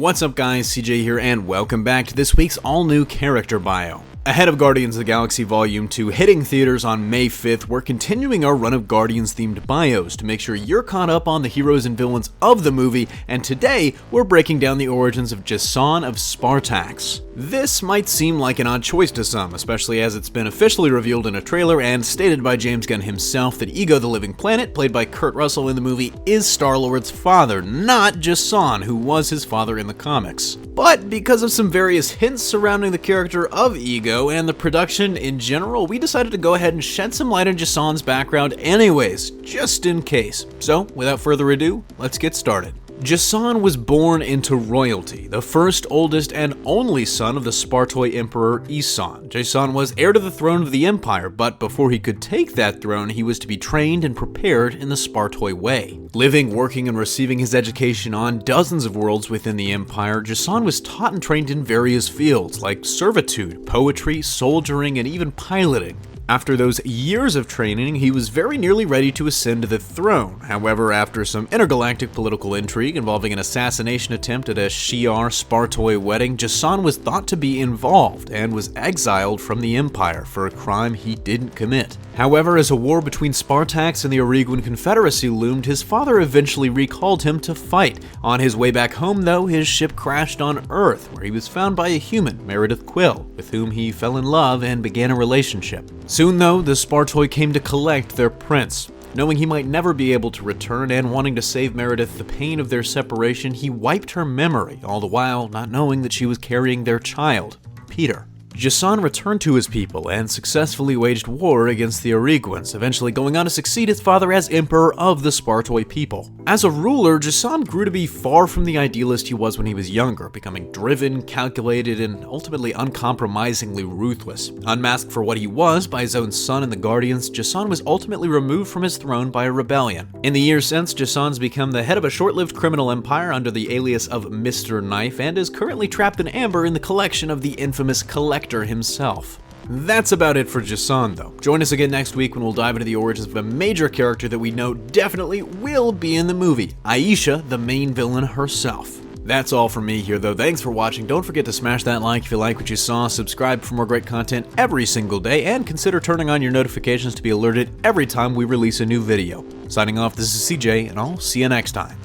What's up guys, CJ here and welcome back to this week's all-new character bio. Ahead of Guardians of the Galaxy Volume 2 hitting theaters on May 5th, we're continuing our run of Guardians-themed bios to make sure you're caught up on the heroes and villains of the movie, and today we're breaking down the origins of Jason of Spartax. This might seem like an odd choice to some, especially as it's been officially revealed in a trailer and stated by James Gunn himself that Ego the Living Planet, played by Kurt Russell in the movie, is Starlord's father, not Jason, who was his father in the comics. But because of some various hints surrounding the character of Ego and the production in general, we decided to go ahead and shed some light on Jason's background anyways, just in case. So, without further ado, let's get started. Jason was born into royalty, the first, oldest, and only son of the Spartoi Emperor Isan. Jason was heir to the throne of the Empire, but before he could take that throne, he was to be trained and prepared in the Spartoi way. Living, working, and receiving his education on dozens of worlds within the Empire, Jason was taught and trained in various fields like servitude, poetry, soldiering, and even piloting. After those years of training, he was very nearly ready to ascend to the throne. However, after some intergalactic political intrigue involving an assassination attempt at a Shi'ar Spartoi wedding, Jason was thought to be involved and was exiled from the Empire for a crime he didn't commit. However, as a war between Spartax and the Origuan Confederacy loomed, his father eventually recalled him to fight. On his way back home, though, his ship crashed on Earth, where he was found by a human, Meredith Quill, with whom he fell in love and began a relationship. Soon, though, the Spartoi came to collect their prince. Knowing he might never be able to return and wanting to save Meredith the pain of their separation, he wiped her memory, all the while not knowing that she was carrying their child, Peter. Jason returned to his people and successfully waged war against the Origuans, eventually going on to succeed his father as emperor of the Spartoi people. As a ruler, Jason grew to be far from the idealist he was when he was younger, becoming driven, calculated, and ultimately uncompromisingly ruthless. Unmasked for what he was by his own son and the Guardians, Jason was ultimately removed from his throne by a rebellion. In the years since, Jason's become the head of a short-lived criminal empire under the alias of Mr. Knife and is currently trapped in amber in the collection of the infamous Collector himself. That's about it for Jason, though. Join us again next week when we'll dive into the origins of a major character that we know definitely will be in the movie, Aisha, the main villain herself. That's all from me here, though. Thanks for watching. Don't forget to smash that like if you like what you saw, subscribe for more great content every single day, and consider turning on your notifications to be alerted every time we release a new video. Signing off, this is CJ, and I'll see you next time.